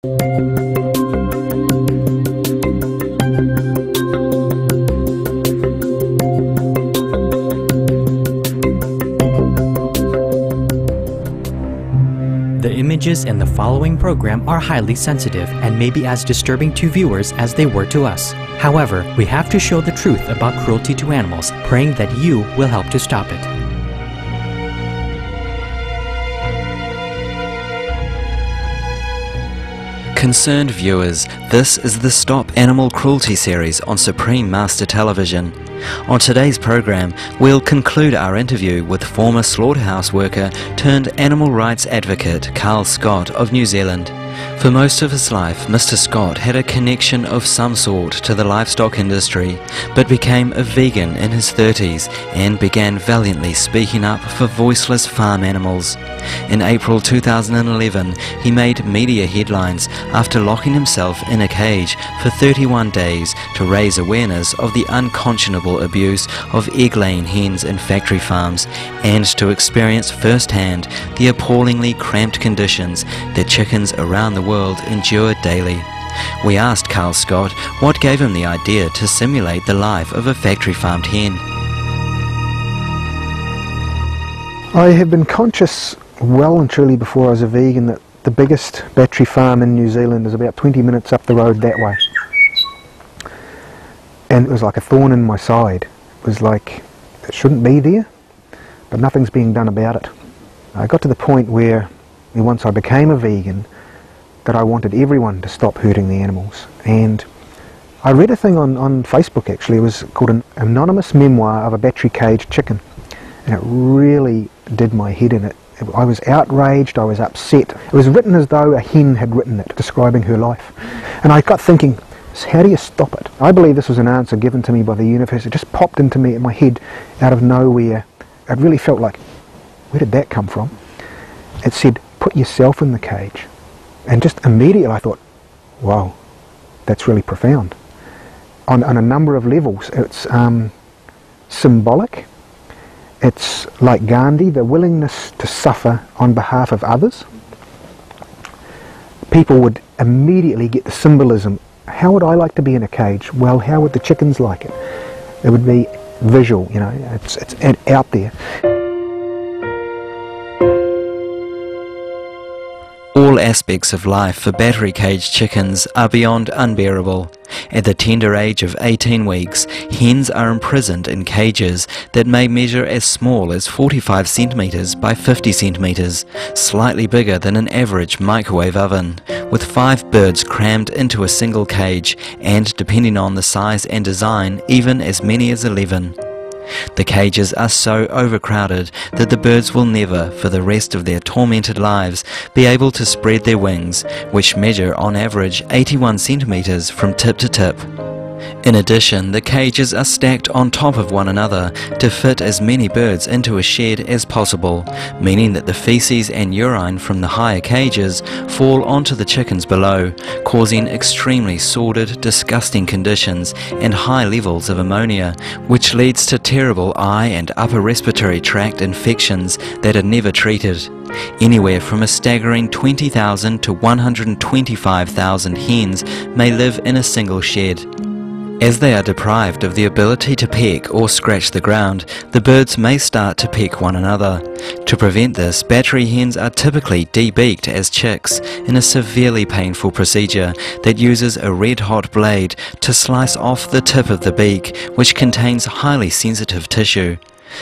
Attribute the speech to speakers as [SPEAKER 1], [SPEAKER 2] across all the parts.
[SPEAKER 1] The images in the following program are highly sensitive and may be as disturbing to viewers as they were to us. However, we have to show the truth about cruelty to animals, praying that you will help to stop it.
[SPEAKER 2] Concerned viewers, this is the Stop Animal Cruelty series on Supreme Master Television. On today's program, we'll conclude our interview with former slaughterhouse worker turned animal rights advocate Carl Scott of New Zealand. For most of his life, Mr. Scott had a connection of some sort to the livestock industry, but became a vegan in his 30s and began valiantly speaking up for voiceless farm animals. In April 2011, he made media headlines after locking himself in a cage for 31 days to raise awareness of the unconscionable abuse of egg-laying hens in factory farms and to experience firsthand the appallingly cramped conditions that chickens around the world endure daily. We asked Carl Scott what gave him the idea to simulate the life of a factory-farmed hen.
[SPEAKER 3] I have been conscious well and truly before I was a vegan that the biggest battery farm in New Zealand is about 20 minutes up the road that way. And it was like a thorn in my side. It was like, it shouldn't be there, but nothing's being done about it. I got to the point where, once I became a vegan, that I wanted everyone to stop hurting the animals. And I read a thing on Facebook actually. It was called an anonymous memoir of a battery caged chicken. And it really did my head in. I was outraged, I was upset. It was written as though a hen had written it, describing her life. And I got thinking, how do you stop it? I believe this was an answer given to me by the universe. It just popped into me in my head out of nowhere. It really felt like, where did that come from? It said, put yourself in the cage. And just immediately I thought, wow, that's really profound. On a number of levels. It's symbolic. It's like Gandhi, the willingness to suffer on behalf of others. People would immediately get the symbolism. How would I like to be in a cage? Well, how would the chickens like it? It would be visual, you know, it's out there.
[SPEAKER 2] All aspects of life for battery caged chickens are beyond unbearable. At the tender age of 18 weeks, hens are imprisoned in cages that may measure as small as 45 centimetres by 50 centimetres, slightly bigger than an average microwave oven, with 5 birds crammed into a single cage, and depending on the size and design, even as many as 11. The cages are so overcrowded that the birds will never, for the rest of their tormented lives, be able to spread their wings, which measure on average 81 centimetres from tip to tip. In addition, the cages are stacked on top of one another to fit as many birds into a shed as possible, meaning that the feces and urine from the higher cages fall onto the chickens below, causing extremely sordid, disgusting conditions and high levels of ammonia, which leads to terrible eye and upper respiratory tract infections that are never treated. Anywhere from a staggering 20,000 to 125,000 hens may live in a single shed. As they are deprived of the ability to peck or scratch the ground, the birds may start to peck one another. To prevent this, battery hens are typically de-beaked as chicks in a severely painful procedure that uses a red-hot blade to slice off the tip of the beak, which contains highly sensitive tissue.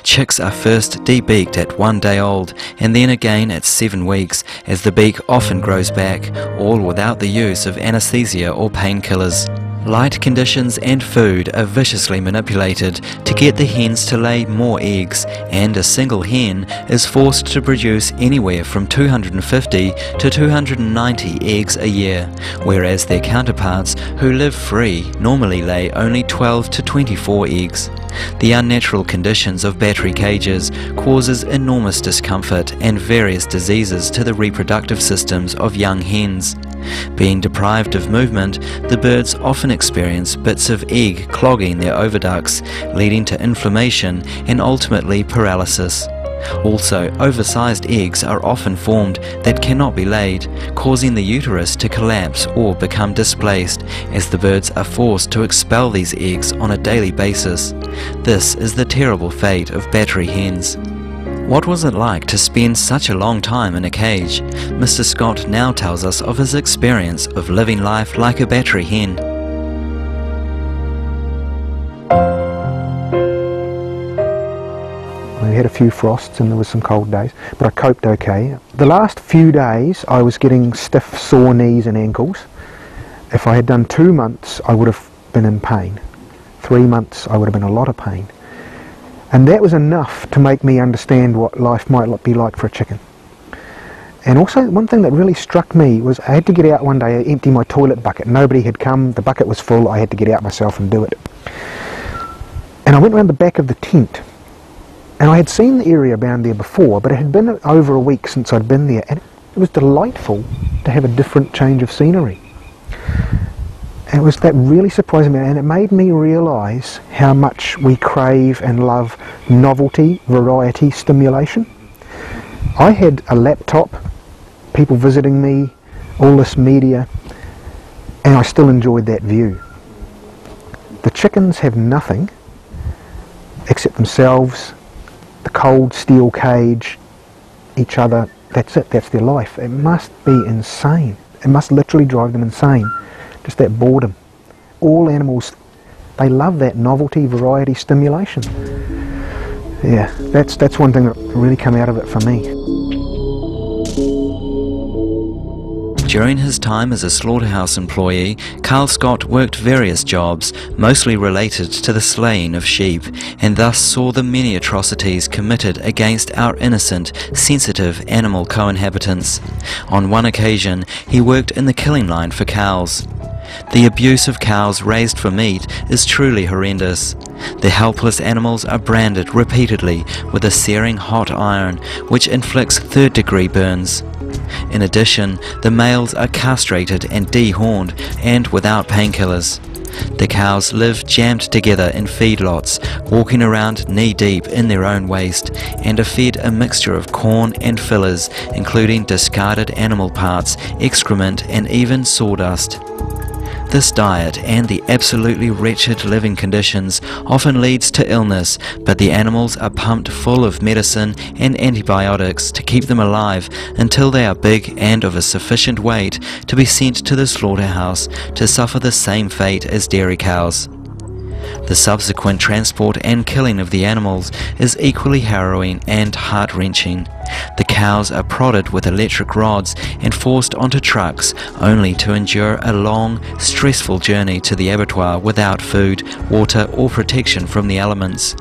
[SPEAKER 2] Chicks are first de-beaked at 1 day old and then again at 7 weeks, as the beak often grows back, all without the use of anesthesia or painkillers. Light conditions and food are viciously manipulated to get the hens to lay more eggs, and a single hen is forced to produce anywhere from 250 to 290 eggs a year, whereas their counterparts who live free normally lay only 12 to 24 eggs. The unnatural conditions of battery cages causes enormous discomfort and various diseases to the reproductive systems of young hens. Being deprived of movement, the birds often experience bits of egg clogging their oviducts, leading to inflammation and ultimately paralysis. Also, oversized eggs are often formed that cannot be laid, causing the uterus to collapse or become displaced, as the birds are forced to expel these eggs on a daily basis. This is the terrible fate of battery hens. What was it like to spend such a long time in a cage? Mr. Scott now tells us of his experience of living life like a battery hen.
[SPEAKER 3] We had a few frosts and there was some cold days, but I coped okay. The last few days I was getting stiff, sore knees and ankles. If I had done 2 months I would have been in pain. 3 months I would have been in a lot of pain. And that was enough to make me understand what life might be like for a chicken. And also one thing that really struck me was I had to get out one day, empty my toilet bucket. Nobody had come, the bucket was full, I had to get out myself and do it. And I went around the back of the tent. And I had seen the area around there before, but it had been over a week since I'd been there, and it was delightful to have a different change of scenery. And it was that really surprised me, and it made me realise how much we crave and love novelty, variety, stimulation. I had a laptop, people visiting me, all this media, and I still enjoyed that view. The chickens have nothing except themselves, the cold steel cage, each other. That's it, that's their life. It must be insane. It must literally drive them insane, just that boredom. All animals, they love that novelty, variety, stimulation. Yeah, that's one thing that really came out of it for me.
[SPEAKER 2] During his time as a slaughterhouse employee, Carl Scott worked various jobs, mostly related to the slaying of sheep, and thus saw the many atrocities committed against our innocent, sensitive animal co-inhabitants. On one occasion, he worked in the killing line for cows. The abuse of cows raised for meat is truly horrendous. The helpless animals are branded repeatedly with a searing hot iron, which inflicts third-degree burns. In addition, the males are castrated and dehorned and without painkillers. The cows live jammed together in feedlots, walking around knee-deep in their own waste, and are fed a mixture of corn and fillers, including discarded animal parts, excrement, and even sawdust. This diet and the absolutely wretched living conditions often leads to illness, but the animals are pumped full of medicine and antibiotics to keep them alive until they are big and of a sufficient weight to be sent to the slaughterhouse to suffer the same fate as dairy cows. The subsequent transport and killing of the animals is equally harrowing and heart-wrenching. The cows are prodded with electric rods and forced onto trucks only to endure a long, stressful journey to the abattoir without food, water or protection from the elements.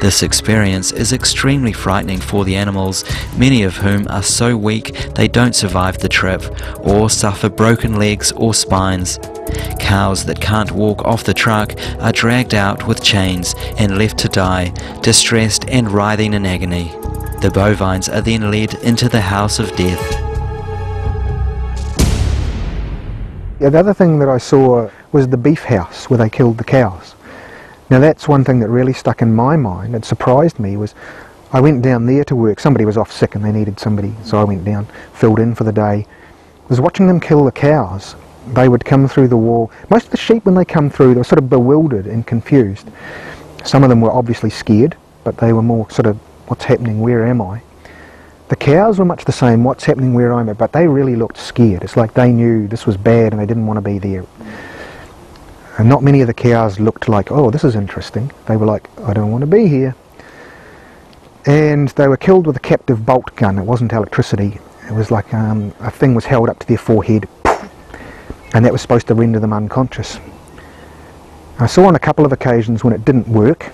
[SPEAKER 2] This experience is extremely frightening for the animals, many of whom are so weak they don't survive the trip or suffer broken legs or spines. Cows that can't walk off the truck are dragged out with chains and left to die, distressed and writhing in agony. The bovines are then led into the house of death.
[SPEAKER 3] Yeah, the other thing that I saw was the beef house where they killed the cows. Now that's one thing that really stuck in my mind. It surprised me. Was I went down there to work. Somebody was off sick and they needed somebody, so I went down, filled in for the day. I was watching them kill the cows. They would come through the wall. Most of the sheep, when they come through, they were sort of bewildered and confused. Some of them were obviously scared, but they were more sort of, what's happening, where am I? The cows were much the same, what's happening, where am I? But they really looked scared. It's like they knew this was bad and they didn't want to be there. And not many of the cows looked like, oh, this is interesting. They were like, I don't want to be here. And they were killed with a captive bolt gun. It wasn't electricity. It was like a thing was held up to their forehead, and that was supposed to render them unconscious. I saw on a couple of occasions when it didn't work,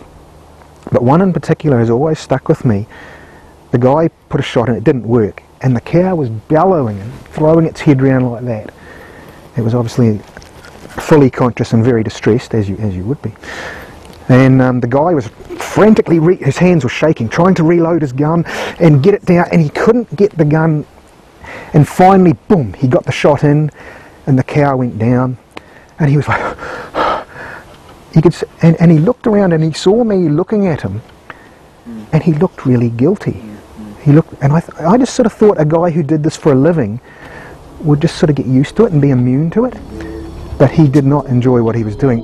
[SPEAKER 3] but one in particular has always stuck with me. The guy put a shot and it didn't work, and the cow was bellowing and throwing its head around like that. It was obviously fully conscious and very distressed, as you would be. And the guy was frantically, his hands were shaking, trying to reload his gun and get it down, and he couldn't get the gun. And finally, boom, he got the shot in, and the cow went down, and he was like, he could, and he looked around and he saw me looking at him, and he looked really guilty. he looked, and I just sort of thought a guy who did this for a living would just sort of get used to it and be immune to it, but he did not enjoy what he was doing.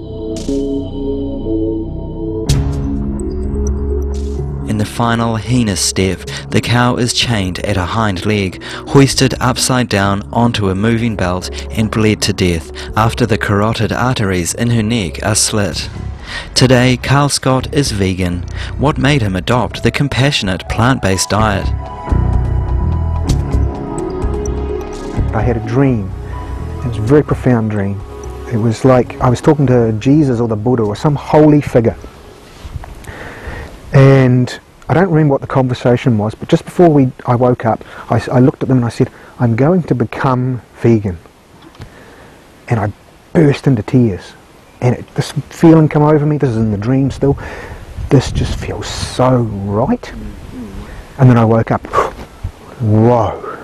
[SPEAKER 2] In the final heinous step, the cow is chained at a hind leg, hoisted upside down onto a moving belt and bled to death after the carotid arteries in her neck are slit. Today, Carl Scott is vegan. What made him adopt the compassionate plant-based diet?
[SPEAKER 3] I had a dream. It was a very profound dream. It was like I was talking to Jesus or the Buddha or some holy figure. And I don't remember what the conversation was, but just before I woke up, I looked at them and I said, I'm going to become vegan. And I burst into tears. And this feeling came over me, this is in the dream still, this just feels so right. And then I woke up, whoa.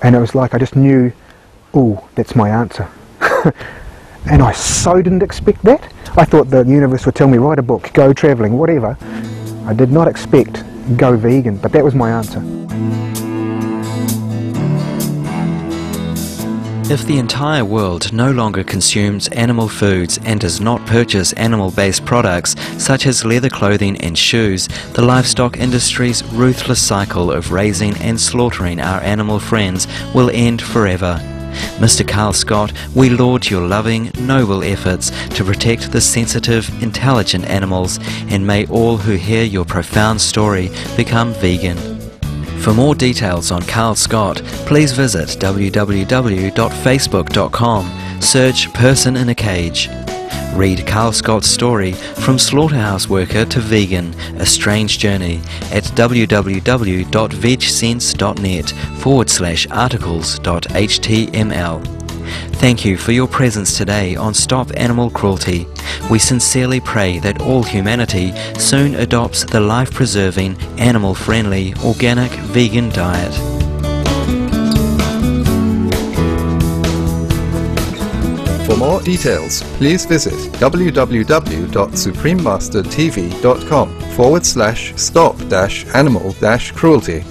[SPEAKER 3] And it was like I just knew, oh, that's my answer. And I so didn't expect that. I thought the universe would tell me, write a book, go travelling, whatever. I did not expect go vegan, but that was my answer.
[SPEAKER 2] If the entire world no longer consumes animal foods and does not purchase animal-based products such as leather clothing and shoes, the livestock industry's ruthless cycle of raising and slaughtering our animal friends will end forever. Mr. Carl Scott, we laud your loving, noble efforts to protect the sensitive, intelligent animals, and may all who hear your profound story become vegan. For more details on Carl Scott, please visit www.facebook.com, search Person in a Cage. Read Carl Scott's story From Slaughterhouse Worker to Vegan, A Strange Journey at www.vegsense.net/articles.html. Thank you for your presence today on Stop Animal Cruelty. We sincerely pray that all humanity soon adopts the life-preserving, animal-friendly, organic, vegan diet.
[SPEAKER 4] For more details, please visit www.suprememastertv.com/stop-animal-cruelty.